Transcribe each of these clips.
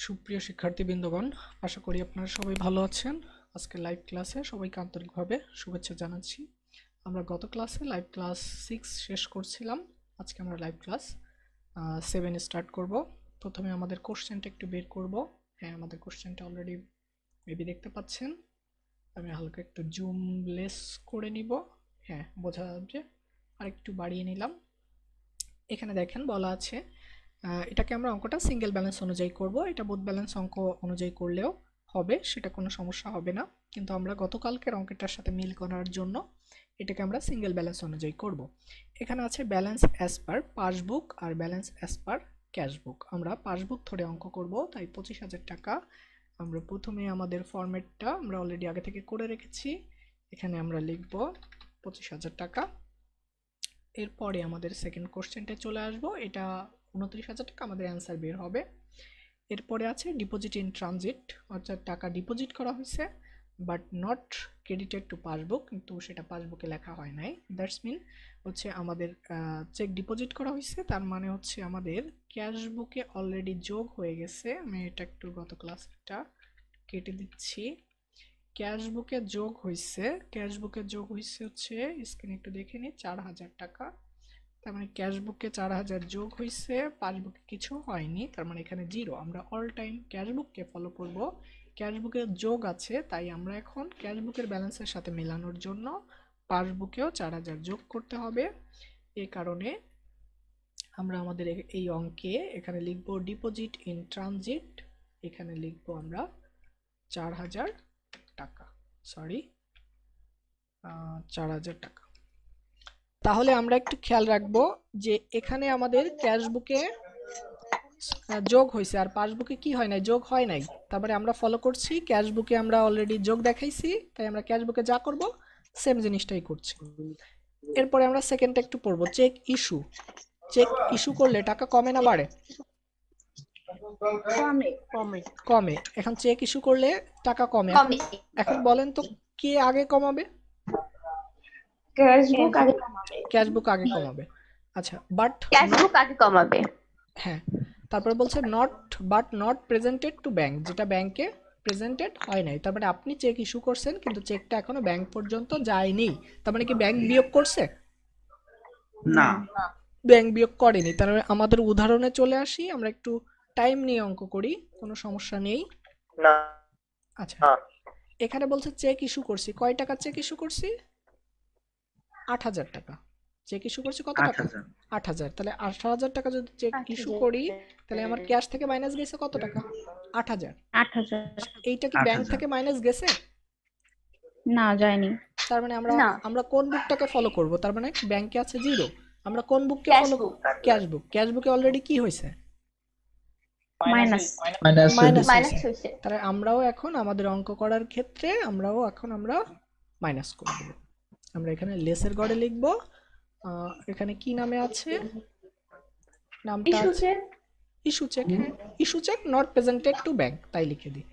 সুপ্রিয় শিক্ষার্থীবৃন্দগণ, আশা করি আপনারা সবাই ভালো আছেন। আজকে লাইভ ক্লাসে সবাইকে আন্তরিকভাবে শুভেচ্ছা জানাচ্ছি। আমরা গত ক্লাসে লাইভ ক্লাস 6 শেষ করছিলাম। আজকে আমরা লাইভ ক্লাস 7 স্টার্ট করব। প্রথমে আমাদের কোশ্চেনটা একটু বের করব। হ্যাঁ, আমাদের কোশ্চেনটা অলরেডি মেবি দেখতে পাচ্ছেন। আমি হালকা একটু জুম লেস করে নিব। হ্যাঁ, বোঝা যাচ্ছে। আর একটু বাড়িয়ে নিলাম। এখানে দেখেন বলা আছে এটাকে আমরা অঙ্কটা সিঙ্গেল ব্যালেন্স অনুযায়ী করব। এটা বোথ ব্যালেন্স অঙ্ক অনুযায়ী করলেও হবে, সেটা কোনো সমস্যা হবে না। কিন্তু আমরা গতকালকের অঙ্কটার সাথে মিল করার জন্য এটাকে আমরা সিঙ্গেল ব্যালেন্স অনুযায়ী করব। এখানে আছে ব্যালেন্স অ্যাজ পার পাসবুক আর ব্যালেন্স অ্যাজ পার ক্যাশবুক। আমরা পাসবুক ধরে অঙ্ক করব, তাই 25,000 টাকা। আমরা প্রথমে আমাদের ফরম্যাটটা আমরা অলরেডি আগে থেকে করে রেখেছি। এখানে আমরা লিখব 25,000 টাকা। এরপরে আমাদের সেকেন্ড কোশ্চেনটা চলে আসবো। এটা 29,000 টাকা আমাদের অ্যান্সার বের হবে। এরপরে আছে ডিপোজিট ইন ট্রানজিট, অর্থাৎ টাকা ডিপোজিট করা হয়েছে but not credited two passbook, কিন্তু সেটা পাসবুকে লেখা হয় নাই। দ্যাটস মিন হচ্ছে আমাদের চেক ডিপোজিট করা হয়েছে, তার মানে হচ্ছে আমাদের ক্যাশ বুকে অলরেডি যোগ হয়ে গেছে। আমি এটা একটু গত ক্লাসটা কেটে দিচ্ছি। ক্যাশ বুকে যোগ হয়েছে, ক্যাশ বুকে যোগ হয়েছে হচ্ছে স্ক্রিনে একটু দেখে নিই 4,000 টাকা। তার মানে ক্যাশ বুকে 4,000 যোগ হয়েছে, পাসবুকে কিছু হয়নি, তার মানে এখানে জিরো। আমরা অল টাইম ক্যাশ বুককে ফলো করব। ক্যাশ বুকে যোগ আছে, তাই আমরা এখন ক্যাশ বুকের ব্যালেন্সের সাথে মেলানোর জন্য পাসবুকেও 4,000 যোগ করতে হবে। এই কারণে আমরা আমাদের এই অঙ্কে এখানে লিখব ডিপোজিট ইন ট্রানজিট, এখানে লিখব আমরা 4,000 টাকা, সরি 4,000 টাকা। তাহলে আমরা একটু খেয়াল রাখবো যে এখানে আমাদের ক্যাশ বুকে যোগ হয়েছে আর পাসবুকে কি হয় নাই, যোগ হয় নাই। তারপরে আমরা ফলো করছি ক্যাশ বুকে, আমরা অলরেডি যোগ দেখাইছি, তাই আমরা ক্যাশ বুকে যা করব সেম জিনিসটাই করছি। এরপরে আমরা সেকেন্ডটা একটু পড়বো, চেক ইস্যু। চেক ইস্যু করলে টাকা কমে না বাড়ে? কমে। এখন চেক ইস্যু করলে টাকা কমে। এখন বলেন তো কে আগে কমাবে? ক্যাশ বুক আগে কমাবে। আচ্ছা, বাট ক্যাশবুক আগে কমাবে। হ্যাঁ, তারপরে বলছে নট প্রেজেন্টেড টু ব্যাংক, যেটা ব্যাংকে প্রেজেন্টেড হয় নাই। তার মানে আপনি চেক ইস্যু করছেন কিন্তু চেকটা এখনো ব্যাংক পর্যন্ত যায়নি, তার মানে কি ব্যাংক বিয়োগ করছে? না, ব্যাংক বিয়োগ করেনি। তার মানে আমাদের উদাহরণে চলে আসি, আমরা একটু টাইম নিয়ে অঙ্ক করি, কোনো সমস্যা নেই। না। আচ্ছা, এখানে বলছে চেক ইস্যু করছি, কয় টাকা চেক ইস্যু করছি? 8,000 টাকা চেক ইস্যু করছি। কত টাকা? 8,000। তাহলে 8,000 টাকা যদি চেক ইস্যু করি, তাহলে আমার ক্যাশ থেকে মাইনাস গেছে কত টাকা? 8,000। 8,000 এইটা কি ব্যাংক থেকে মাইনাস গেছে? না, যায়নি। তার মানে আমরা কোন বুকটাকে ফলো করব? তার মানে ব্যাংকে আছে জিরো, আমরা কোন বুককে ফলো? ক্যাশ বুক। ক্যাশ বুকে অলরেডি কি হয়েছে? মাইনাস মাইনাস মাইনাস হয়েছে। হয়েছে। তাহলে আমরাও এখন আমাদের অঙ্ক করার ক্ষেত্রে আমরা মাইনাস করে দেব। আমরা এখানে লেসের ঘরে লিখব। এখানে কি নামে আছে? নামটা আছে ইস্যু চেক। হ্যাঁ, issue cheque not presented to bank, তাই লিখে দিই।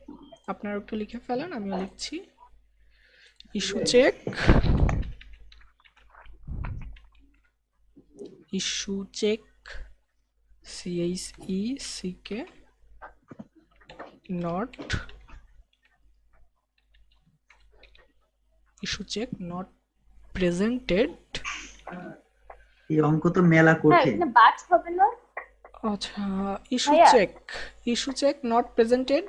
আপনারা একটু লিখে ফেলেন, আমিও লিখছি। Issue cheque, issue cheque, CHECK, not issue cheque not presented. এই অঙ্ক তো মেলা কঠিন। এখানে বাট হবে না। আচ্ছা, issue cheque not presented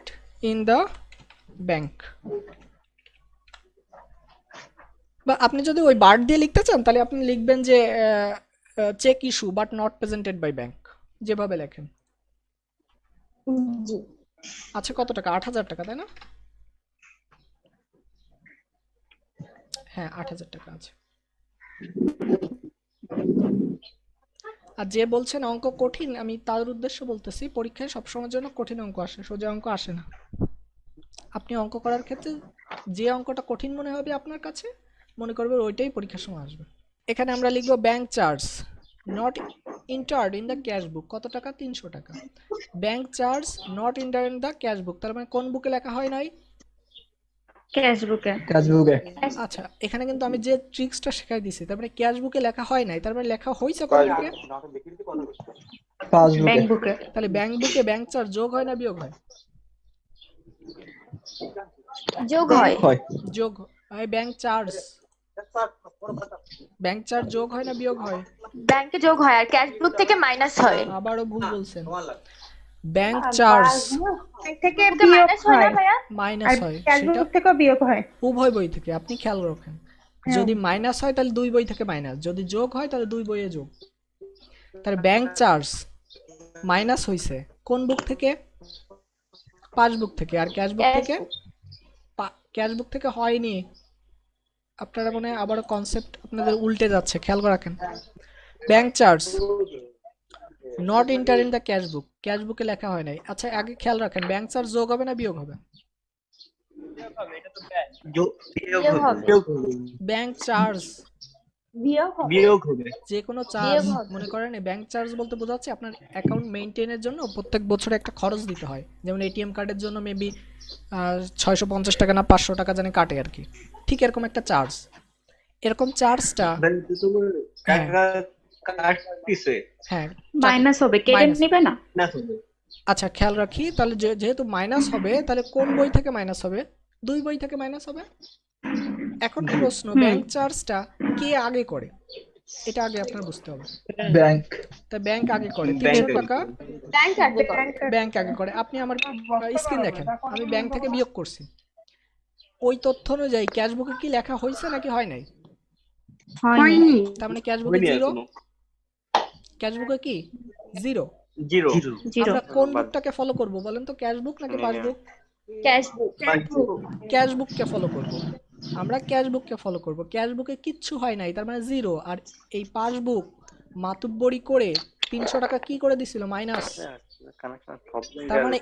in the bank. বা আপনি যদি ওই বার দিয়ে লিখতে চান তাহলে আপনি লিখবেন যে cheque issue but not presented by bank, যেভাবে লেখেন। জি। আচ্ছা, কত টাকা? 8,000 টাকা, তাই না? হ্যাঁ, 8,000 টাকা আছে। আর যে বলছেন অঙ্ক কঠিন, আমি তার উদ্দেশ্য বলতেছি, পরীক্ষায় সবসময়ের জন্য কঠিন অঙ্ক আসে, সোজা অঙ্ক আসে না। আপনি অঙ্ক করার ক্ষেত্রে যে অঙ্কটা কঠিন মনে হবে আপনার কাছে, মনে করবেন ওইটাই পরীক্ষার সময় আসবে। এখানে আমরা লিখবো bank charge not entered in the cash বুক। কত টাকা? 300 টাকা। Bank charge not entered in the cash বুক, তার মানে কোন বুকে লেখা হয় নাই? ক্যাশবুকে। আচ্ছা, এখানে কিন্তু আমি যে ট্রিক্সটা শেখাই দিছি, তার মানে ক্যাশ বুকে লেখা হয় নাই, তার মানে লেখা হয়েছে কোন বুকে? ব্যাংক বুকে। তাহলে ব্যাংক বুকে ব্যাংক চার্জ যোগ হয় না বিয়োগ হয়? যোগ হয়। যোগ হয়। ব্যাংক চার্জ যোগ হয় না বিয়োগ হয়? ব্যাংকে যোগ হয় আর ক্যাশ বুক থেকে মাইনাস হয়। আবারও ভুল বলছেন। ব্যাংক চার্জ ব্যাংক থেকে ওকে বিয়োগ মাইনাস হয় না হয় ভাইয়া? মাইনাস হয়, সেটা ক্যাশবুক থেকেও বিয়োগ হয়। উভয় বই থেকে। আপনি খেয়াল রাখেন, যদি মাইনাস হয় তাহলে দুই বই থেকে মাইনাস, যদি যোগ হয় তাহলে দুই বইয়ে যোগ। তাহলে ব্যাংক চার্জ মাইনাস হইছে কোন বুক থেকে? পাসবুক থেকে। আর ক্যাশবুক থেকে? ক্যাশবুক থেকে হয়নি। আপনারা মনে হয় আবারও কনসেপ্ট আপনাদের উল্টে যাচ্ছে, খেয়াল করে রাখেন। Bank charge not enter in the cashbook, ক্যাশবুকে লেখা হয় নাই। আচ্ছা আগে খেয়াল রাখেন, ব্যাংক চার্জ যোগ হবে না বিয়োগ হবে? ব্যাংক চার্জ বিয়োগ হবে। যে কোনো চার্জ, মনে করেন ব্যাংক চার্জ বলতে বোঝাচ্ছে আপনার অ্যাকাউন্ট মেইনটেইনের জন্য প্রত্যেক বছরে একটা খরচ দিতে হয়। যেমন এটিএম কার্ডের জন্য মেবি 650 টাকা না 500 টাকা জানি কাটে আর কি, ঠিক এরকম একটা চার্জ। এরকম চার্জটা হ্যাঁ মাইনাস হবে, কেটে মাইনাস। নেবে না? আচ্ছা খেয়াল রাখি তাহলে, যেহেতু মাইনাস হবে তাহলে কোন বই থেকে মাইনাস হবে? দুই বই থেকে মাইনাস হবে। এখন প্রশ্ন, ব্যাংক চার্জটা কে আগে করে? এটা আগে আপনার বুঝতে হবে। ব্যাংক। তা ব্যাংক আগে করে 300 টাকা, ব্যাংক আগে করে। ব্যাংক আগে করে। আপনি আমার স্ক্রিন দেখেন, আমি ব্যাংক থেকে বিয়োগ করছি। ওই তথ্য অনুযায়ী ক্যাশবুকে কি লেখা হয়েছে নাকি হয় নাই? হয়নি। তার মানে ক্যাশবুকে জিরো। ক্যাশবুকে কি জিরো? জিরো। আমরা কোন বুকটাকে ফলো করব বলেন তো, ক্যাশবুক নাকি পাসবুক? Cash book. ক্যাশবুককে ফলো করব। আমরা ক্যাশবুককে ফলো করব। ক্যাশবুকে কিচ্ছু হয় নাই, তার মানে জিরো। আর এই পাসবুক মাতুব্বরি করে 300 টাকা কি করে দিছিল? মাইনাস। তার মানে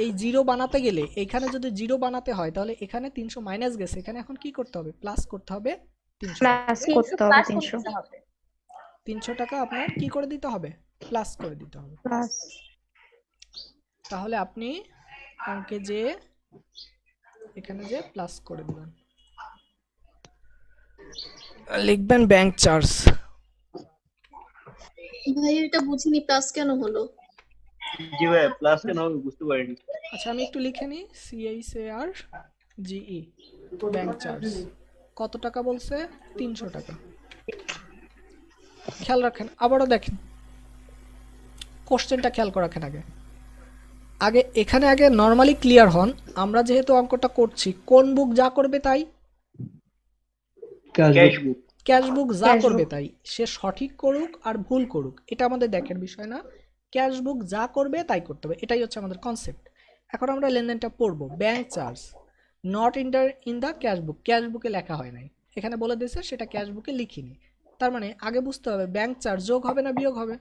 এই জিরো বানাতে গেলে, এখানে যদি জিরো বানাতে হয় তাহলে এখানে 300 মাইনাস গেছে, এখানে এখন কি করতে হবে? প্লাস করতে হবে 300। প্লাস করতে হবে 300। 300 টাকা আপনার কি করে দিতে হবে? প্লাস করে দিতে হবে। প্লাস। তাহলে আপনি অঙ্কে যে এখানে যে প্লাস করে দিবেন, লিখবেন ব্যাংক চার্জ। ভাই এটা বুঝিনি, প্লাস কেন হলো? জি ভাই, প্লাস কেন হবে বুঝতে পারিনি। আচ্ছা আমি একটু লিখে নিই, CHARGE ব্যাংক চার্জ কত টাকা বলছে? 300 টাকা। খেয়াল রাখেন, আবারও দেখেন কোশ্চেনটা, খেয়াল করে রাখেন। আগে এখানে আগে নরমালি ক্লিয়ার হন। আমরা যেহেতু অঙ্কটা করছি, কোন বুক যা করবে তাই? ক্যাশবুক। ক্যাশবুক যা করবে তাই, সে সঠিক করুক আর ভুল করুক এটা আমাদের দেখার বিষয় না। ক্যাশবুক যা করবে তাই করতে হবে, এটাই হচ্ছে আমাদের কনসেপ্ট। এখন আমরা লেনদেনটা পড়বো। Bank charge not enter in the cashbook, ক্যাশবুকে লেখা হয় নাই, এখানে বলে দিয়েছে সেটা ক্যাশবুকে লিখিনি। তার মানে আগে বুঝতে হবে ব্যাংক চার্জ যোগ হবে না বিয়োগ হবে?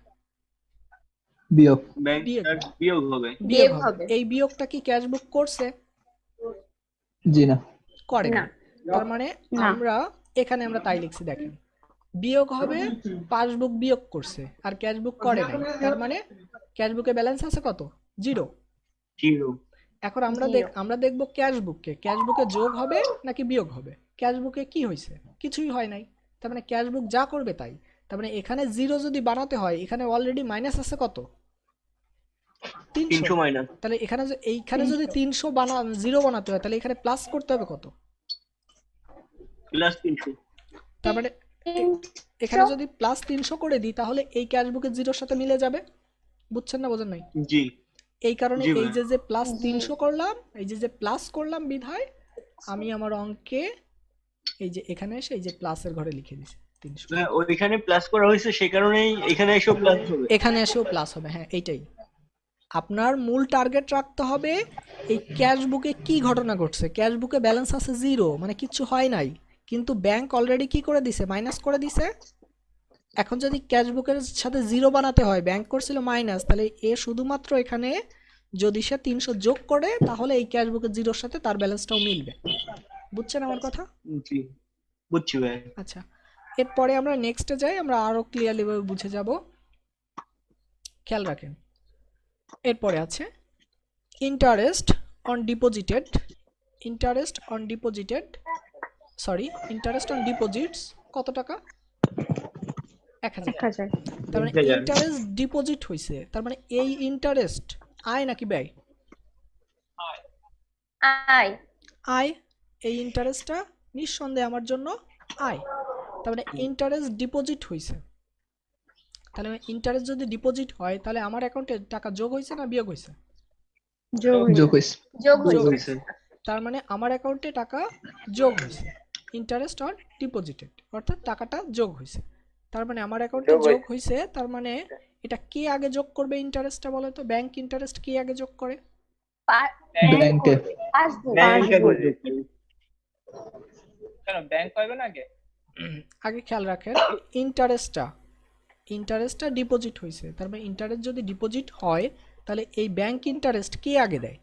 বিয়োগ। ব্যাংক চার্জ বিয়োগ হবে। বিয়োগ হবে। এই বিয়োগটা কি ক্যাশবুক করছে? জি না, করে না। না। তার মানে আমরা এখানে আমরা তাই লিখছি, দেখেন বিয়োগ হবে, পাসবুক বিয়োগ করছে আর ক্যাশবুক করে নাই। তার মানে ক্যাশবুকে ব্যালেন্স আছে কত? জিরো। জিরো। এখন আমরা দেখব ক্যাশবুককে, ক্যাশবুকে যোগ হবে নাকি বিয়োগ হবে? ক্যাশবুকে কি হয়েছে? কিছুই হয় নাই। তার মানে ক্যাশবুক যা করবে তাই। তার মানে এখানে জিরো যদি বানাতে হয়, এখানে অলরেডি মাইনাস আছে কত? 300 মাইনাস। তাহলে এইখানে যদি 300 জিরো বানাতে হয় তাহলে এখানে প্লাস করতে হবে কত? প্লাস 300। তার মানে এখানে যদি প্লাস 300 করে দিই তাহলে এই ক্যাশবুকের জিরোর সাথে মিলে যাবে। বুঝছেন না বোঝেন নাই? জি। এই কারণে এই যে প্লাস 300 করলাম, এই যে প্লাস করলাম বিধায় আমি আমার অঙ্কে এই যে এখানে এসে এই যে প্লাসের ঘরে লিখে দিয়েছি 300। ওইখানে প্লাস করা হয়েছে, সেই কারণেই এখানে এসেও প্লাস হবে। এখানে এসেও প্লাস হবে, হ্যাঁ এইটাই আপনার মূল টার্গেট রাখতে হবে। এই ক্যাশবুকে কি ঘটনা ঘটছে? ক্যাশবুকে ব্যালেন্স আছে জিরো, মানে কিচ্ছু হয় নাই, কিন্তু ব্যাংক অলরেডি কি করে দিছে? মাইনাস করে দিছে। এখন যদি ক্যাশবুকের সাথে জিরো বানাতে হয়, ব্যাংক করছিল মাইনাস, তাহলে এ শুধুমাত্র এখানে যদি সে 300 যোগ করে তাহলে এই ক্যাশবুকের জিরোর সাথে তার ব্যালেন্সটাও মিলবে। বুঝছেন আমার কথা? জি বুঝছি ভাই। আচ্ছা এরপরে আমরা নেক্সটে যাই, আমরা আরো ক্লিয়ারলি ভাবে বুঝে যাব। খেয়াল রাখেন, এরপরে আছে interest on deposited, interest on deposits কত টাকা? 1000। 1000। তার মানে ইন্টারেস্ট ডিপোজিট হইছে, তার মানে এই ইন্টারেস্ট আয় নাকি ব্যয়? আয় আয়, এই ইন্টারেস্টটা নিঃসন্দেহে আমার জন্য আয়। তার মানে ইন্টারেস্ট ডিপোজিট হয়েছে। তাহলে ইন্টারেস্ট যদি ডিপোজিট হয় তাহলে আমার অ্যাকাউন্টে টাকা যোগ হয়েছে না বিয়োগ হয়েছে? যোগ হয়েছে। যোগ যোগ হয়েছে। হয়েছে। তার মানে আমার অ্যাকাউন্টে টাকা যোগ হয়েছে, ইন্টারেস্ট অর ডিপোজিটেড, অর্থাৎ টাকাটা যোগ হয়েছে। তার মানে আমার অ্যাকাউন্টে যোগ হয়েছে, তার মানে এটা কে আগে যোগ করবে ইন্টারেস্টটা বলো তো? ব্যাংক ইন্টারেস্ট কে আগে যোগ করে? ব্যাংকে। পাসবুক। কেন ব্যাংক পাইবে না আগে? আগে খেয়াল রাখেন, ইন্টারেস্টটা ডিপোজিট হয়েছে, তার মানে ইন্টারেস্ট যদি ডিপোজিট হয় তাহলে এই ব্যাংক ইন্টারেস্ট কে আগে দেয়?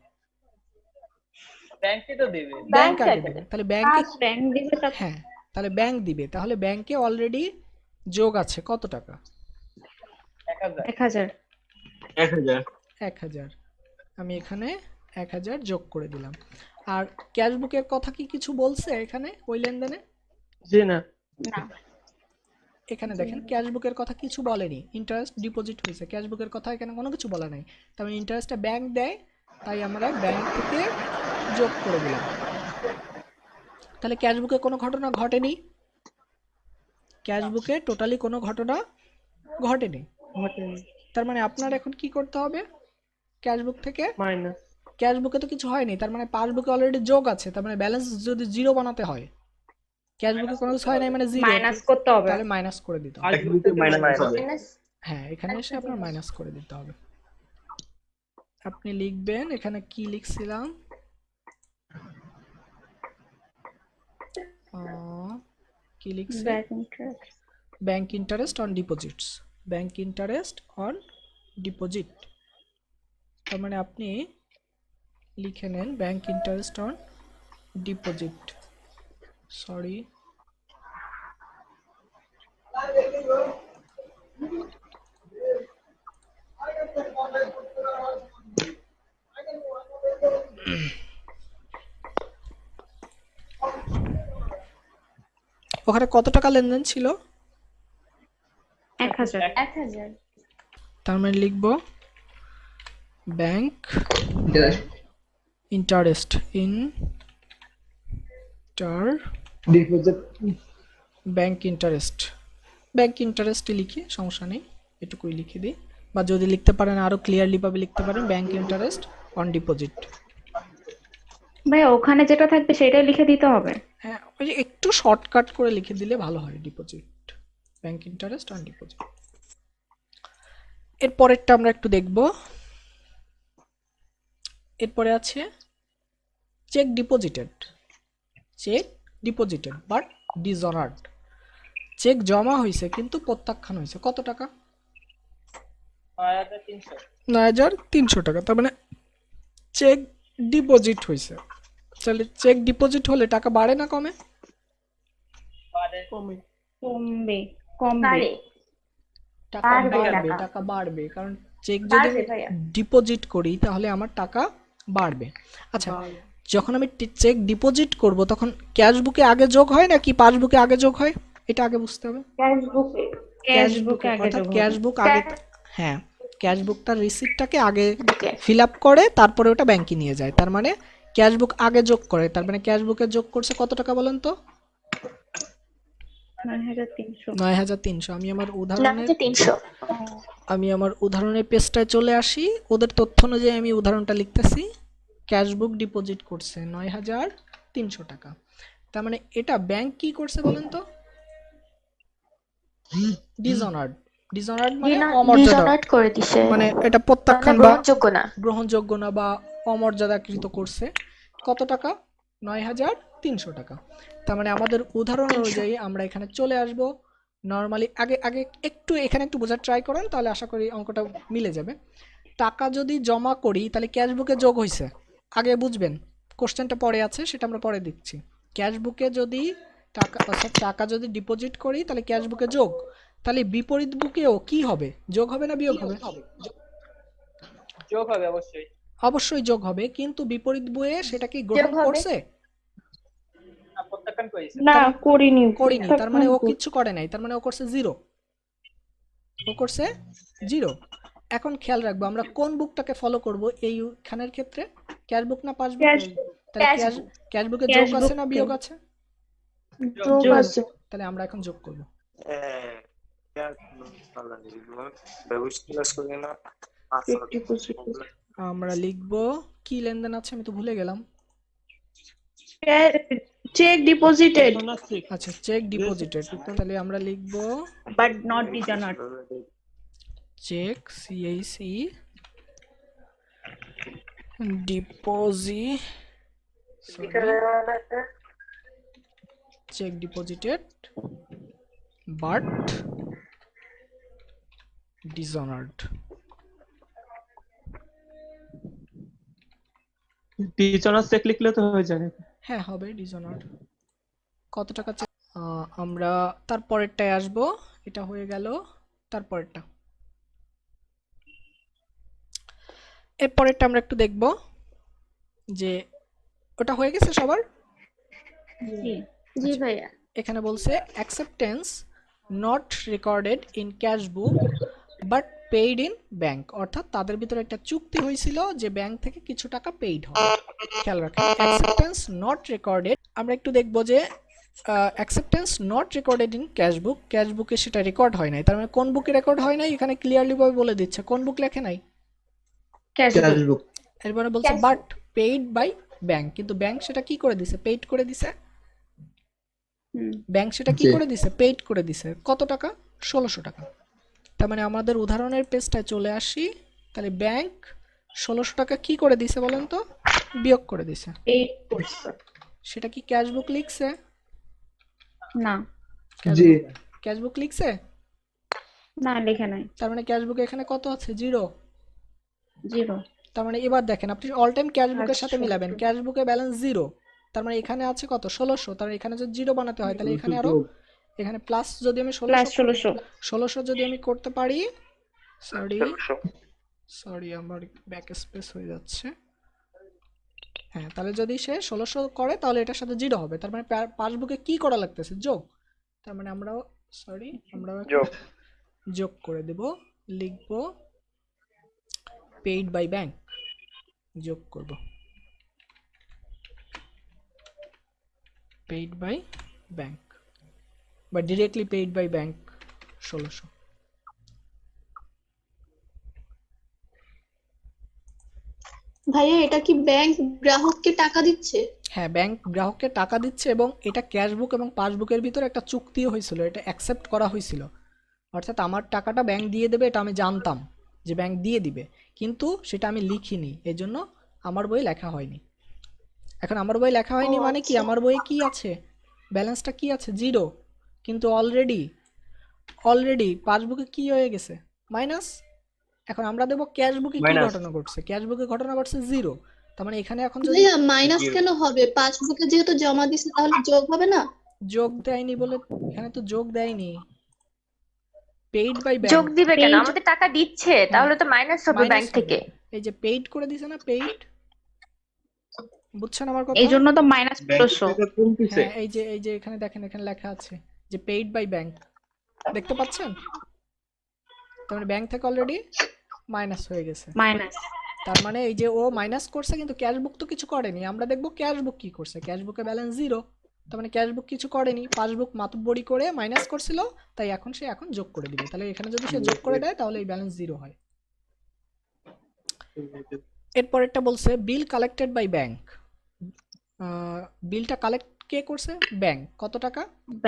ব্যাংকে তো দেবে। ব্যাংক আগে দেবে। তাহলে ব্যাংকে, ব্যাংক দিবে হ্যাঁ তাহলে ব্যাংক দিবে। তাহলে ব্যাংকে অলরেডি যোগ আছে কত টাকা? 1000। 1000। আমি এখানে 1000 যোগ করে দিলাম। আর ক্যাশবুকের কথা কি কিছু বলছে এখানে ওই লেনদেনে? জি না। এখানে দেখেন ক্যাশবুকের কথা কিছু বলেনি, ইন্টারেস্ট ডিপোজিট হয়েছে, ক্যাশবুকের কথা এখানে কোনো কিছু বলা নাই। তার মানে ইন্টারেস্টটা ব্যাংক দেয়, তাই আমরা ব্যাংক থেকে যোগ করে দিলাম। তাহলে ক্যাশবুকে কোনো ঘটনা ঘটেনি, ক্যাশবুকে টোটালি কোনো ঘটনা ঘটেনি। তার মানে আপনার এখন কি করতে হবে? ক্যাশবুক থেকে মাইনাস। ক্যাশবুকে তো কিছু হয়নি, তার মানে পাসবুকে অলরেডি যোগ আছে, তার মানে ব্যালেন্স যদি জিরো বানাতে হয়, ক্যাশবুকে কোনো কিছু হয় নাই মানে জিরো, মাইনাস করতে হবে। তাহলে মাইনাস করে দিতে হবে। মাইনাস। হ্যাঁ এখানে এসে আপনার মাইনাস করে দিতে হবে। আপনি লিখবেন এখানে কি লিখছিলাম, কি লিখছি? Bank interest on deposits, bank interest on deposit. তার মানে আপনি লিখে নেন bank interest on deposit. Sorry, ওখানে কত টাকা লেনদেন ছিল? 1000। 1000। তার মানে লিখব bank interest deposit. Bank interest লিখি, সমস্যা নেই, এটুকুই লিখে দিই। বা যদি লিখতে পারেন আরো ক্লিয়ারলি ভাবে লিখতে পারেন ব্যাংক ইন্টারেস্ট অন ডিপোজিট। ভাই ওখানে যেটা থাকবে সেটাই লিখে দিতে হবে। হ্যাঁ ওই যে একটু শর্টকাট করে লিখে দিলে ভালো হয়, deposit, bank interest on deposit. এর পরেরটা আমরা একটু দেখব। এরপরে আছে চেক ডিপোজিটেড, বাট ডিসঅনার্ড। চেক জমা হয়েছে কিন্তু প্রত্যাখ্যান হয়েছে, কত টাকা? 9300 টাকা। তার মানে চেক ডিপোজিট হয়েছে, তাহলে চেক ডিপোজিট হলে টাকা বাড়ে না কমে? কমবে। টাকা বাড়বে, কারণ চেক যদি ডিপোজিট করি তাহলে আমার টাকা বাড়বে। আচ্ছা, যখন আমি চেক ডিপোজিট করব তখন ক্যাশবুকে আগে যোগ হয় নাকি পাসবুকে আগে যোগ হয়? এটা আগে বুঝতে হবে। ক্যাশবুক আগে, হ্যাঁ ক্যাশবুকটার রিসিপ্টটাকে আগে ফিল আপ করে তারপরে ওটা ব্যাংকে নিয়ে যায়, তার মানে ক্যাশবুক আগে যোগ করে। তার মানে ক্যাশবুকে যোগ করছে কত টাকা বলেন তো? 9300। আমি আমার উদাহরণের পেজটায় চলে আসি, ওদের তথ্য অনুযায়ী আমি উদাহরণটা লিখতেছি। ক্যাশবুক ডিপোজিট করছে 9300 টাকা। তার মানে এটা ব্যাংক কি করছে বলেন তো? ডিসঅনার্ড মানে অমর্যাদা করে দিছে, মানে এটা প্রত্যাখ্যান বা গ্রহণযোগ্য না বা অমর্যাদাকৃত করছে। কত টাকা? 9300 টাকা। তার মানে আমাদের উদাহরণ অনুযায়ী আমরা এখানে চলে আসব। নরমালি আগে একটু এখানে একটু বোঝার ট্রাই করেন, তাহলে আশা করি অঙ্কটা মিলে যাবে। টাকা যদি জমা করি তাহলে ক্যাশবুকে যোগ হয়েছে, আগে বুঝবেন, কোশ্চেনটা পরে আছে সেটা আমরা পরে দেখছি। ক্যাশবুকে যদি টাকা যদি ডিপোজিট করি তাহলে ক্যাশবুকে যোগ, তাহলে বিপরীত বুকেও কি হবে? যোগ হবে না বিয়োগ হবে? যোগ হবে অবশ্যই। অবশ্যই যোগ হবে, কিন্তু বিপরীত বইয়ে সেটা কি গ্রহণ করছে? প্রত্যাখ্যান করেছে না, করিনি। তার মানে ও কিছু করে নাই, তার মানে ও করছে জিরো। এখন খেয়াল রাখবো আমরা কোন বুকটাকে ফলো করব এইখানের ক্ষেত্রে, ক্যাশবুক না পাসবুক? তাহলে Cash book. ক্যাশ বুকে Cash যোগ আছে book না কে? বিয়োগ আছে? যোগ আছে। তাহলে আমরা এখন যোগ করব। আমরা লিখব কি লেনদেন আছে আমি তো ভুলে গেলাম। চেক ডিপোজিটেড আচ্ছা চেক ডিপোজিটেড, তাহলে আমরা লিখব but not dishonoured. Cheque CAC deposit check deposited but dishonored. Teacher cheque লিখলে তো হয়ে যাবে। হ্যাঁ হবে dishonored। কত টাকা আমরা তারপরেরটায় আসব। এটা হয়ে গেল তারপরেরটা। এরপরেরটা আমরা একটু দেখব যে ওটা হয়ে গেছে সবার। জি ভাইয়া। এখানে বলছে acceptance not recorded in cash book but paid in bank, অর্থাৎ তাদের ভিতরে একটা চুক্তি হয়েছিল যে ব্যাংক থেকে কিছু টাকা পেইড হবে। খেয়াল রাখেন অ্যাকসেপ্টেন্স নট রেকর্ডেড। আমরা একটু দেখব যে acceptance not recorded in cash বুকে সেটা রেকর্ড হয় নাই, তার মানে কোন বুকে রেকর্ড হয় নাই এখানে ক্লিয়ারলি ভাবে বলে দিচ্ছে, কোন বুক লেখে নাই? ক্যাশ বুক। এরপরে বলছে বাট পেইড বাই ব্যাংক, কিন্তু ব্যাংক সেটা কি করে দিছে? পেইড করে দিছে। ব্যাংক সেটা কি করে দিছে? পেইড করে দিছে। কত টাকা? 1600 টাকা। তার মানে আমাদের উদাহরণের পেজটায় চলে আসি। তাহলে ব্যাংক 1600 টাকা কি করে দিছে বলেন তো? বিয়োগ করে দিছে। সেটা কি ক্যাশ বুক লিখছে? না। জি ক্যাশ বুক লিখছে? না লেখা নাই। তার মানে ক্যাশ বুকে এখানে কত আছে? 0। তার মানে এবার দেখেন আপনি অল টাইম ক্যাশ বুকের সাথে মিলাবেন, ক্যাশ বুকে ব্যালেন্স 0, তার মানে এখানে আছে কত? 1600। তার মানে এখানে যদি 0 বানাতে হয় তাহলে এখানে আরো এখানে প্লাস যদি আমি 1600 যদি আমি করতে পারি, সরি আমার ব্যাক স্পেস হয়ে যাচ্ছে। হ্যাঁ তাহলে যদি সে 1600 করে তাহলে এটার সাথে 0 হবে, তার মানে পাসবুকে কি করা লাগতেছে? যোগ। তার মানে আমরাও যোগ করে দেব, লিখব পেইড বাই ব্যাংক, যোগ করব পেইড বাই ব্যাংক বা ডিরেক্টলি পেইড বাই ব্যাংক 1600। ভাইয়া এটা কি ব্যাংক গ্রাহককে টাকা দিচ্ছে? হ্যাঁ ব্যাংক গ্রাহককে টাকা দিচ্ছে এবং এটা ক্যাশ বুক এবং পাসবুকের ভিতরে একটা চুক্তিও হয়েছিল, এটা অ্যাকসেপ্ট করা হয়েছিল। অর্থাৎ আমার টাকাটা ব্যাংক দিয়ে দেবে এটা আমি জানতাম যে ব্যাংক দিয়ে দিবে, কিন্তু সেটা আমি লিখিনি, এই জন্য আমার বই লেখা হয়নি। এখন আমার বই লেখা হয়নি মানে কি? আমার বইয়ে কি আছে? ব্যালেন্সটা কি আছে? 0, কিন্তু অলরেডি পাসবুকে কি হয়ে গেছে? মাইনাস। এখন আমরা দেব ক্যাশ বুকে কি ঘটনা ঘটছে? ক্যাশ বুকে ঘটনা ঘটছে 0, তার মানে এখানে এখন যদি ভাইয়া মাইনাস কেন হবে? পাসবুকে যেহেতু জমা দিছে তাহলে যোগ হবে না? যোগ দেয়নি বলে এখানে তো যোগ দেয়নি। পেইড বাই যোগ ব্যাংক, দিবে কেন? আমাদের টাকা দিচ্ছে, তাহলে তো মাইনাস হবে ব্যাংক থেকে। এই যে পেইড করে দিছে না, পেইড, বুঝছেন আমার কথা? এই জন্য তো মাইনাস 1600। হ্যাঁ এই যে এখানে দেখেন, এখানে লেখা আছে যে পেইড বাই ব্যাংক, দেখতে পাচ্ছেন? তার মানে ব্যাংক থেকে অলরেডি মাইনাস হয়ে গেছে। মাইনাস তার মানে এই যে ও মাইনাস করছে কিন্তু ক্যাশ বুক তো কিছু করেনি। আমরা দেখব ক্যাশ বুক কি করছে। ক্যাশ বুকে ব্যালেন্স 0, তার মানে ক্যাশ বুক কিছু করেনি, পাসবুক মাতব্বরি করে মাইনাস করছিল, তাই এখন সে যোগ করে দিবে। তাহলে এখানে যদি সে যোগ করে দেয় তাহলে এই ব্যালেন্স 0 হয়। এরপরেরটা বলছে বিল কালেক্টেড বাই ব্যাংক। বিলটা কালেক্ট কে করছে? ব্যাংক। কত টাকা?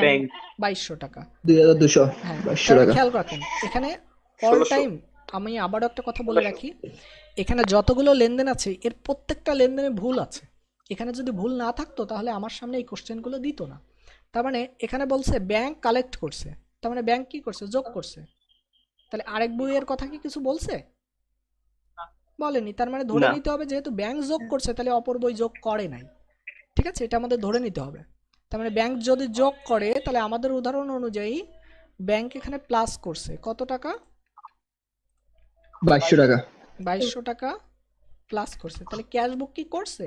ব্যাংক 2200 টাকা। 2200 হ্যাঁ 2200 টাকা। খেয়াল রাখেন এখানে অল টাইম আমি আবারও একটা কথা বলে রাখি, এখানে যতগুলো লেনদেন আছে এর প্রত্যেকটা লেনদেনে ভুল আছে। এখানে যদি ভুল না থাকতো তাহলে আমার সামনে এই কোশ্চেনগুলো দিত না। তার মানে এখানে বলছে ব্যাংক কালেক্ট করছে, তার মানে ব্যাংক কি করছে? যোগ করছে। তাহলে আরেক বইয়ের কথা কি কিছু বলছে? বলেনি। তার মানে ধরে নিতে হবে যেহেতু ব্যাংক যোগ করছে তাহলে অপর বই যোগ করে নাই। ঠিক আছে, এটা আমাদের ধরে নিতে হবে। তার মানে ব্যাংক যদি যোগ করে তাহলে আমাদের উদাহরণ অনুযায়ী ব্যাংক এখানে প্লাস করছে কত টাকা? 2200 টাকা। 2200 টাকা প্লাস করছে। তাহলে ক্যাশ বুক কি করছে?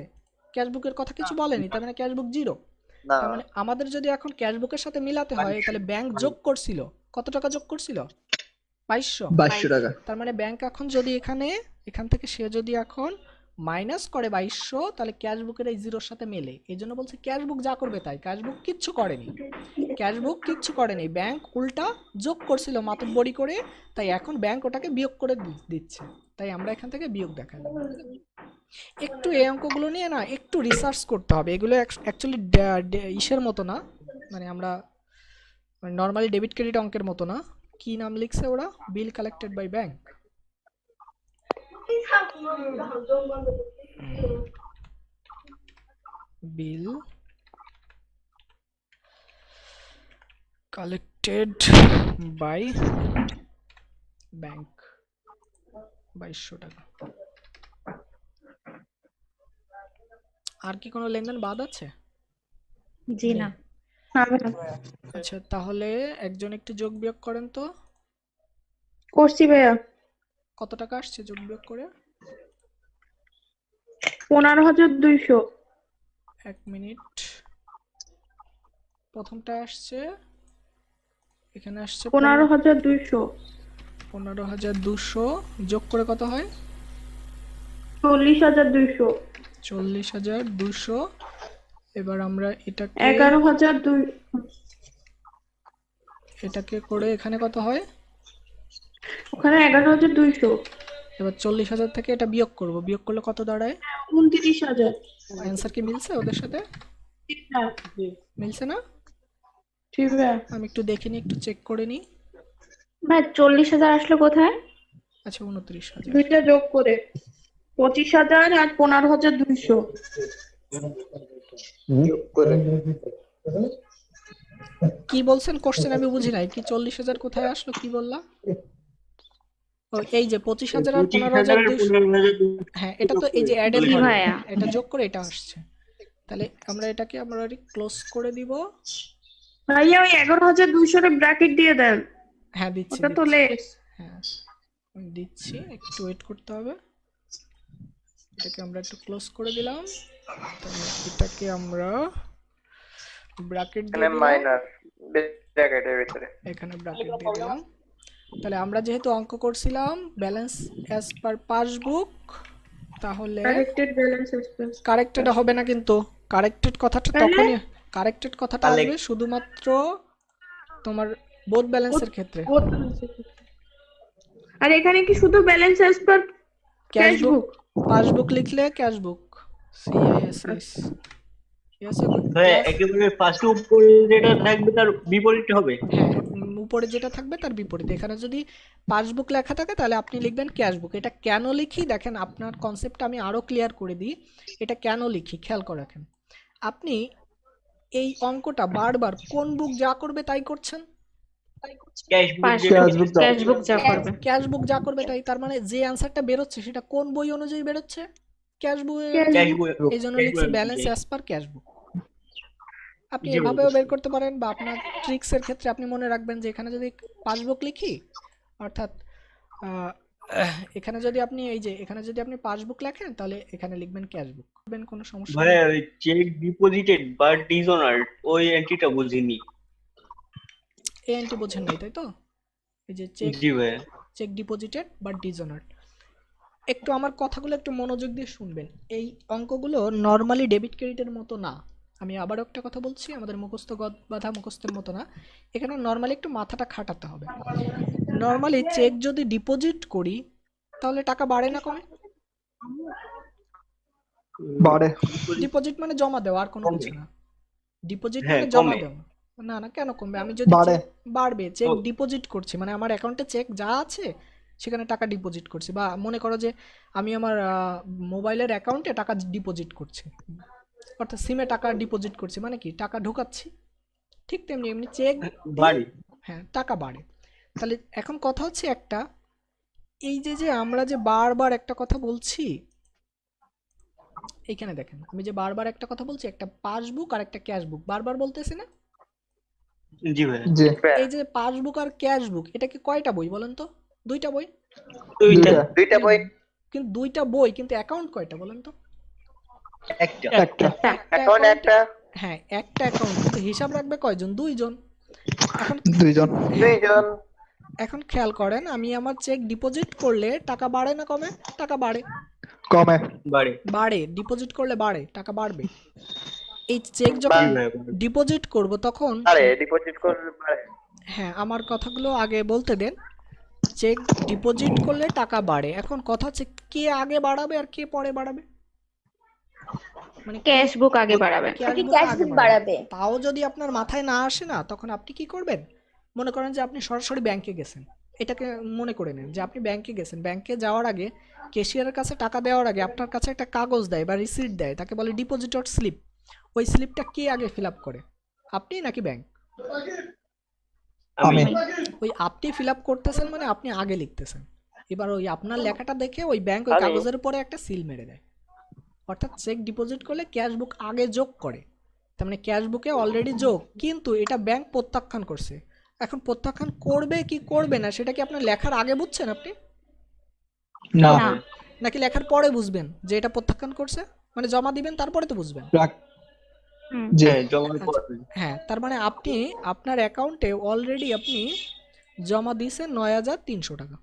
ক্যাশ বুকের কথা কিছু বলেনি, তার মানে ক্যাশ বুক 0। তার মানে আমাদের যদি এখন ক্যাশ বুকের সাথে মিলাতে হয় তাহলে ব্যাংক যোগ করছিল কত টাকা? যোগ করছিল 2200 2200 টাকা। তার মানে ব্যাংক এখন যদি এখান থেকে সে যদি এখন মাইনাস করে 2200, তাহলে ক্যাশ বুকের এই জিরোর সাথে মেলে, এই জন্য বলছে ক্যাশ বুক যা করবে তাই। ক্যাশ বুক কিচ্ছু করেনি, ক্যাশ বুক কিচ্ছু করেনি, ব্যাংক উল্টা যোগ করছিল মাতব্বরি করে, তাই এখন ব্যাংক ওটাকে বিয়োগ করে দিচ্ছে, তাই আমরা এখান থেকে বিয়োগ দেখালাম। একটু এই অঙ্কগুলো নিয়ে না একটু রিসার্চ করতে হবে, এগুলো অ্যাকচুয়ালি ইসের মতো না, মানে আমরা নর্মালি ডেবিট ক্রেডিট অঙ্কের মতো না। কি নাম লিখছে ওরা, bill collected by bank, bill collected by bank 2200 টাকা। আর কি কোনো লেনদেন বাদ আছে? জি না। আচ্ছা তাহলে একজন একটু যোগ বিয়োগ করেন তো, করছি ভাইয়া। কত টাকা আসছে যোগ বিয়োগ করে? 15,200। এক মিনিট, প্রথমটা আসছে, এখানে আসছে 15,200। 15,200 যোগ করে কত হয়? 40,200। 40,200। এবার আমরা এটাকে 11,200। এটাকে করে এখানে কত হয়? ওখানে 11,200। এবার 40,000 থেকে এটা বিয়োগ করব, বিয়োগ করলে কত দাঁড়ায়? 29,000। অ্যান্সার কি মিলছে ওদের সাথে? মিলছে না? ঠিক ভাইয়া। আমি একটু দেখে নিই, একটু চেক করে নিই। ভাই 40,000 আসলো কোথায়? আচ্ছা 29,000। দুইটা যোগ করে 25,000 আর 15,200। কি বলছেন কোশ্চেন আমি বুঝি নাই, কি 40,000 কোথায় আসলো কি বললা? ও এই যে 25,000 আর 15,200, হ্যাঁ এটা তো এই যে অ্যাডের জি ঘরে, ভাইয়া। এটা যোগ করে এটা আসছে, তাহলে আমরা এটাকে আমরা ক্লোজ করে দিব। ভাইয়া ওই 11,200 এর ব্র্যাকেট দিয়ে দেন, হ্যাঁ দিচ্ছি ওটা তো দিচ্ছি। লেস। হ্যাঁ আমি দিচ্ছি, একটু ওয়েট করতে হবে। এটাকে আমরা একটু ক্লোজ করে দিলাম, তাহলে এটাকে আমরা ব্র্যাকেট দিয়ে এখানে দিলাম, মাইনাস ব্র্যাকেটের ভিতরে। এখানে ব্র্যাকেট দিয়ে দিলাম। তাহলে আমরা যেহেতু অঙ্ক করছিলাম ব্যালেন্স অ্যাজ পার পাসবুক, তাহলে কারেক্টেড ব্যালেন্স এক্সপেন্স। কারেক্টেড হবে না, কিন্তু কারেক্টেড কথাটা তখনই, কারেক্টেড কথাটা আসবে শুধুমাত্র তোমার বোথ ব্যালেন্সের ক্ষেত্রে। আর এখানে কি শুধু balance as per cash cash book, book? Passbook লিখলে ক্যাশ বুক, CASS, ঠিক আছে? হ্যাঁ, একেবারে ফার্স্ট উপরে যেটা থাকবে তার বিপরীত হবে। হ্যাঁ উপরে যেটা থাকবে তার বিপরীত। এখানে যদি পাসবুক লেখা থাকে তাহলে আপনি লিখবেন ক্যাশ বুক। এটা কেন লিখি দেখেন, আপনার কনসেপ্টটা আমি আরো ক্লিয়ার করে দিই। এটা কেন লিখি খেয়াল করে রাখেন। আপনি এই অঙ্কটা বারবার কোন বুক যা করবে তাই করছেন, ক্যাশ বুক ক্যাশ বুক যা করবে। ক্যাশ বুক যা করবে তাই, তার মানে যে অ্যান্সারটা বেরোচ্ছে সেটা কোন বই অনুযায়ী বেরোচ্ছে? ক্যাশ বুক। ক্যাশ বুক। এই জন্য লিখছি ব্যালেন্স অ্যাজ পার ক্যাশ বুক। আপনি এভাবেও বের করতে পারেন, বা আপনার ট্রিক্সের ক্ষেত্রে আপনি মনে রাখবেন যে এখানে যদি পাসবুক লিখি, অর্থাৎ এখানে যদি আপনি এই যে এখানে যদি আপনি পাসবুক লেখেন তাহলে এখানে লিখবেন ক্যাশ বুক, কোনো সমস্যা মানে নেই। ওই চেক ডিপোজিটেড বাট ডিসঅনার্ড ওই এন্ট্রিটা বুঝিনি। এই এন্ট্রি বোঝেন নাই তাই তো? এই যে চেক, জি ভাই। Cheque deposited but dishonoured. একটু আমার কথাগুলো একটু মনোযোগ দিয়ে শুনবেন। এই অঙ্কগুলো নর্মালি ডেবিট ক্রেডিটের মতো না। আমি আবারও একটা কথা বলছি, আমাদের মুখস্থ বাঁধা মুখস্থের মতো না। এখানে নর্মালি একটু মাথাটা খাটাতে হবে। নর্মালি চেক যদি ডিপোজিট করি তাহলে টাকা বাড়ে না কমে? বাড়ে। ডিপোজিট মানে জমা দেওয়া, আর কোনো কিছু না। ডিপোজিট হ্যাঁ, মানে জমা কমে। দেওয়া। না না কেন কমবে? আমি যদি বাড়ে। বাড়বে, চেক ও। ডিপোজিট করছি মানে আমার অ্যাকাউন্টে চেক যা আছে সেখানে টাকা ডিপোজিট করছি, বা মনে করো যে আমি আমার মোবাইলের অ্যাকাউন্টে টাকা ডিপোজিট করছি, অর্থাৎ সিমে টাকা ডিপোজিট করছি, মানে কি টাকা ঢোকাচ্ছি। ঠিক তেমনি এমনি চেক বাড়ি। হ্যাঁ টাকা বাড়ে। তাহলে এখন কথা হচ্ছে একটা, এই যে যে আমরা যে বারবার একটা কথা বলছি, এইখানে দেখেন আমি যে বারবার একটা কথা বলছি, একটা পাসবুক আর একটা ক্যাশ বুক বারবার বলতেছি না? জি ভাই। জি। এই যে পাসবুক আর ক্যাশ বুক, এটা কি কয়টা বই বলেন তো? দুইটা বই, দুইটা বই। কিন্তু দুইটা বই, কিন্তু অ্যাকাউন্ট কয়টা বলেন তো? একটা। একটা। এখন একটা হ্যাঁ একটা অ্যাকাউন্ট, কিন্তু হিসাব রাখবে কয়জন? দুইজন। এখন দুইজন। দুইজন। এখন খেয়াল করেন, আমি আমার চেক ডিপোজিট করলে টাকা বাড়ে না কমে? টাকা বাড়ে। কমে বাড়ে বাড়ে, ডিপোজিট করলে বাড়ে, টাকা বাড়বে। এই চেক যখন জি ভাই বাড়ে। ডিপোজিট করব তখন আরে ডিপোজিট করলে বাড়ে। হ্যাঁ, আমার কথাগুলো আগে বলতে দেন। চেক ডিপোজিট করলে টাকা বাড়ে। এখন কথা হচ্ছে কে আগে বাড়াবে আর কে পরে বাড়াবে, মানে ক্যাশ বুক আগে বাড়াবে। ক্যাশ বুক ক্যাশ আগে বুক বাড়াবে। বাড়াবে। তাও যদি আপনার মাথায় না আসে না, তখন আপনি কি করবেন? মনে করেন যে আপনি সরাসরি ব্যাংকে গেছেন, এটাকে মনে করে নেন যে আপনি ব্যাংকে গেছেন। ব্যাংকে যাওয়ার আগে ক্যাশিয়ারের কাছে টাকা দেওয়ার আগে আপনার কাছে একটা কাগজ দেয় বা রিসিট দেয়, তাকে বলে ডিপোজিটর স্লিপ। ওই স্লিপটা কে আগে ফিল আপ করে, আপনি নাকি ব্যাংক? আমি ওই আপনি ফিল আপ করতেছেন মানে আপনি আগে লিখতেছেন। এবার ওই আপনার লেখাটা দেখে ওই ব্যাংক ওই আমি- কাগজের উপরে একটা সিল মেরে দেয়। অর্থাৎ চেক ডিপোজিট করলে ক্যাশ বুক আগে যোগ করে, তার মানে ক্যাশ বুকে অলরেডি যোগ, কিন্তু এটা ব্যাংক প্রত্যাখ্যান করছে। এখন প্রত্যাখ্যান করবে কি করবে না সেটা কি আপনার লেখার আগে বুঝছেন আপনি, না না। নাকি লেখার পরে বুঝবেন যে এটা প্রত্যাখ্যান করছে? মানে জমা দিবেন তারপরে তো বুঝবেন। হুম। জি জমা হ্যাঁ, তার মানে আপনি আপনার অ্যাকাউন্টে অলরেডি আপনি জমা দিয়েছেন 9,300 টাকা।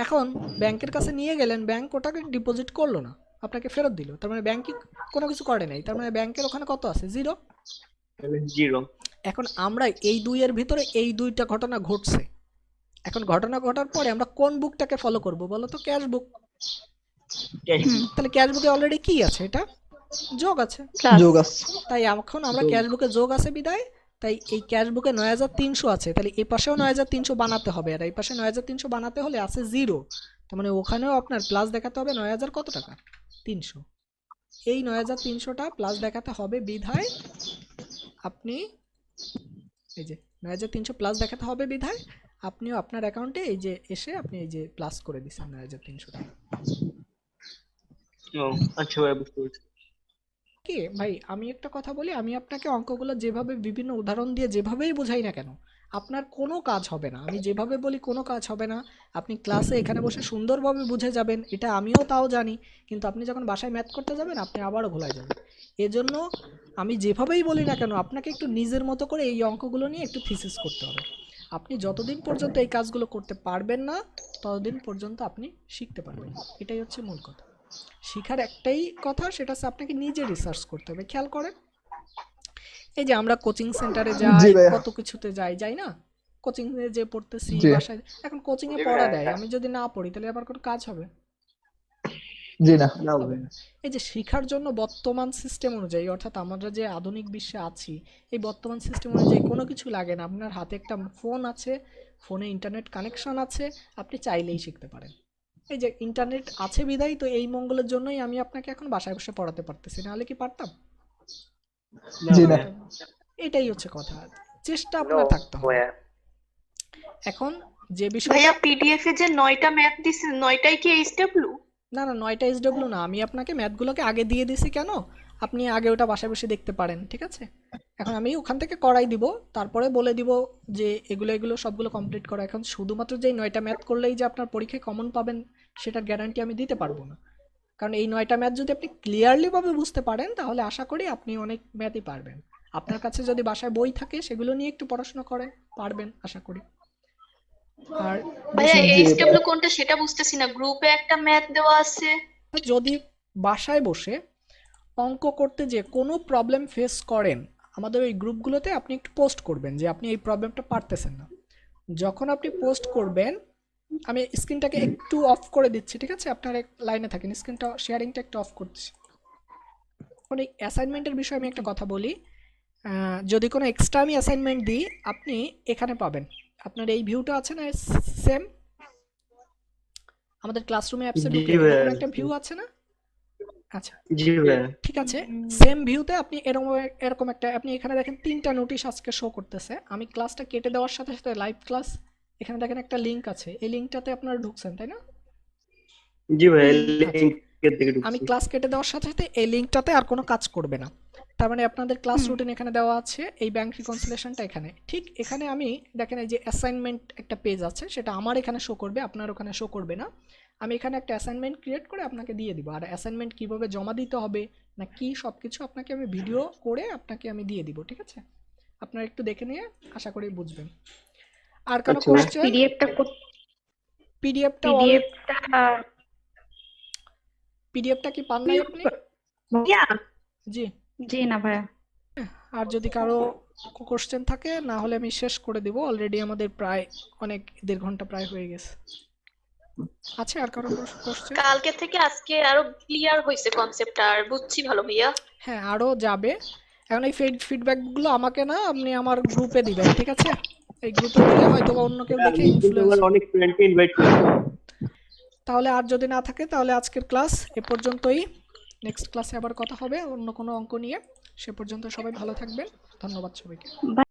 এখন ব্যাংকের কাছে নিয়ে গেলেন, ব্যাংক ওটাকে ডিপোজিট করলো না, আপনাকে ফেরত দিল। তার মানে ব্যাংক কোনো কিছু করে নাই, তার মানে ব্যাংকের ওখানে কত আছে? জিরো। জিরো এখন আমরা এই দুইয়ের ভিতরে এই দুইটা ঘটনা ঘটছে। এখন ঘটনা ঘটার পরে আমরা কোন বুকটাকে ফলো করব বলো তো? ক্যাশ বুক। তাহলে ক্যাশ বুকে অলরেডি কি আছে? এটা যোগ আছে। প্লাস। যোগ আছে তাই এখন আমরা ক্যাশ বুকে যোগ আছে বিদায়, তাই এই ক্যাশ বুকে 9,300 আছে, তাহলে এই পাশেও 9,300 বানাতে হবে, আর এই পাশে 9,300 বানাতে হলে আছে জিরো। তার মানে ওখানেও আপনার প্লাস দেখাতে হবে 9,000 কত টাকা? 300। এই 9,300টা প্লাস দেখাতে হবে বিধায় আপনি এই যে 9,300 প্লাস দেখাতে হবে বিধায় আপনিও আপনার অ্যাকাউন্টে এই যে এসে আপনি এই যে প্লাস করে দিচ্ছেন 9,300 টাকা। ও আচ্ছা ভাই বুঝতে পেরেছি কি ভাই, আমি একটা কথা বলি, আমি আপনাকে অঙ্কগুলো যেভাবে বিভিন্ন উদাহরণ দিয়ে যেভাবেই বোঝাই না কেন, আপনার কোনো কাজ হবে না। আমি যেভাবে বলি কোনো কাজ হবে না। আপনি ক্লাসে এখানে বসে সুন্দরভাবে বুঝে যাবেন, এটা আমিও তাও জানি, কিন্তু আপনি যখন বাসায় ম্যাথ করতে যাবেন আপনি আবারও ভুলে যাবেন। এজন্য আমি যেভাবেই বলি না কেন, আপনাকে একটু নিজের মতো করে এই অঙ্কগুলো নিয়ে একটু থিসিস করতে হবে। আপনি যতদিন পর্যন্ত এই কাজগুলো করতে পারবেন না, ততদিন পর্যন্ত আপনি শিখতে পারবেন না। এটাই হচ্ছে মূল কথা। শিখার একটাই কথা, সেটা হচ্ছে আপনাকে নিজে রিসার্চ করতে হবে। খেয়াল করেন, এই যে আমরা কোচিং সেন্টারে জি যাই, ভাইয়া। কত কিছুতে যাই না? কোচিং এ যে পড়তেছি, জি। বাসায় এখন কোচিং এ পড়া দেয়, আমি যদি না পড়ি তাহলে আবার কোনো কাজ হবে? জি না হবে না। এই যে শিখার জন্য বর্তমান সিস্টেম অনুযায়ী, অর্থাৎ আমরা যে আধুনিক বিশ্বে আছি, এই বর্তমান সিস্টেম অনুযায়ী কোনো কিছু লাগে না। আপনার হাতে একটা ফোন আছে, ফোনে ইন্টারনেট কানেকশন আছে, আপনি চাইলেই শিখতে পারেন। এই যে ইন্টারনেট আছে বিধায় তো এই মঙ্গলের জন্যই আমি আপনাকে এখন বাসায় বসে পড়াতে পারতেছি, নাহলে কি পারতাম? জি না এটাই হচ্ছে কথা, চেষ্টা নো আপনার থাকতে হবে। ওয়ে। এখন যে বিষয়টা, ভাইয়া পিডিএফ এ যে 9টা ম্যাথ দিছে 9টাই কি এইচডব্লিউ? না না 9টা এসডব্লিউ না, আমি আপনাকে ম্যাথগুলোকে আগে দিয়ে দিছি কেন, আপনি আগে ওটা বাসায় বসে দেখতে পারেন, ঠিক আছে? এখন আমি ওখান থেকে করাই দিব, তারপরে বলে দিব যে এগুলো এগুলো সবগুলো কমপ্লিট করা। এখন শুধুমাত্র যে 9টা ম্যাথ করলেই যে আপনার পরীক্ষায় কমন পাবেন সেটার গ্যারান্টি আমি দিতে পারবো না। কারণ এই 9টা ম্যাথ যদি আপনি ক্লিয়ারলি ভাবে বুঝতে পারেন, তাহলে আশা করি আপনি অনেক ম্যাথই পারবেন। আপনার কাছে যদি বাসায় বই থাকে সেগুলো নিয়ে একটু পড়াশোনা করেন, পারবেন আশা করি। আর ভাইয়া জি, এইচডব্লিউ কোনটা সেটা বুঝতেছি না, গ্রুপে একটা ম্যাথ দেওয়া আছে। যদি বাসায় বসে অঙ্ক করতে যে কোনো প্রবলেম ফেস করেন, আমাদের ওই গ্রুপগুলোতে আপনি একটু পোস্ট করবেন যে আপনি এই প্রবলেমটা পারতেছেন না। যখন আপনি পোস্ট করবেন, আমি স্ক্রিনটাকে একটু অফ করে দিচ্ছি, ঠিক আছে? আপনার এক লাইনে থাকেন, স্ক্রিনটা শেয়ারিংটা একটু অফ করছি। এখন এই অ্যাসাইনমেন্টের বিষয়ে আমি একটা কথা বলি। যদি কোনো এক্সট্রা আমি অ্যাসাইনমেন্ট দিই, আপনি এখানে পাবেন। আপনার এই ভিউটা আছে না, সেম আমাদের ক্লাসরুমে অ্যাপসে জি ঢুকলে ভাইয়া। এরকম একটা ভিউ আছে না? আচ্ছা, জি ভাইয়া। ঠিক আছে। সেম ভিউতে আপনি এরকম একটা, আপনি এখানে দেখেন 3টা নোটিশ আজকে শো করতেছে। আমি ক্লাসটা কেটে দেওয়ার সাথে সাথে লাইভ ক্লাস, এখানে দেখেন একটা লিংক আছে, এই লিংকটাতে আপনারা ঢুকছেন তাই না? জি ভাইয়া, আচ্ছা, লিংকের দিকে আমি ঢুকছি। ক্লাস কেটে দেওয়ার সাথে সাথে এই লিংকটাতে আর কোনো কাজ করবে না। তার মানে আপনাদের ক্লাস রুটিন এখানে দেওয়া আছে, এই ব্যাংক রিকনসিলিয়েশনটা এখানে, ঠিক এখানে আমি দেখেন এই যে অ্যাসাইনমেন্ট একটা পেজ আছে, সেটা আমার এখানে শো করবে, আপনার ওখানে শো করবে না। আমি এখানে একটা অ্যাসাইনমেন্ট ক্রিয়েট করে আপনাকে দিয়ে দিব, আর অ্যাসাইনমেন্ট কিভাবে জমা দিতে হবে না কি সবকিছু আপনাকে আমি ভিডিও করে আপনাকে আমি দিয়ে দিব, ঠিক আছে? আপনারা একটু দেখে নিয়ে আশা করি বুঝবেন। আর কোনো আচ্ছা। কোশ্চেন? পিডিএফটা পিডিএফটা পিডিএফটা পিডিএফটা কি পান নাই আপনি? ভাইয়া জি। জি না ভাইয়া। আর যদি কারো কোশ্চেন থাকে না হলে আমি শেষ করে দিব, অলরেডি আমাদের প্রায় অনেক 1.5 ঘন্টা প্রায় হয়ে গেছে। আছে আর কারো কোশ্চেন? কালকে থেকে আজকে আরো ক্লিয়ার হয়েছে কনসেপ্টটা, আর বুঝছি ভালো ভাইয়া। হ্যাঁ, আরো যাবে। এখন এই ফিডব্যাক গুলো আমাকে না, আপনি আমার গ্রুপে দিবেন, ঠিক আছে? এই গ্রুপে দিলে হয়তো বা অন্য কেউ দেখে ইনফ্লুয়েন্স। অনেক ফ্রেন্ডকে ইনভাইট করি। তাহলে আর যদি না থাকে তাহলে আজকের ক্লাস এ পর্যন্তই। নেক্সট ক্লাসে আবার কথা হবে অন্য কোনো অঙ্ক নিয়ে। সে পর্যন্ত সবাই ভালো থাকবেন। ধন্যবাদ সবাইকে।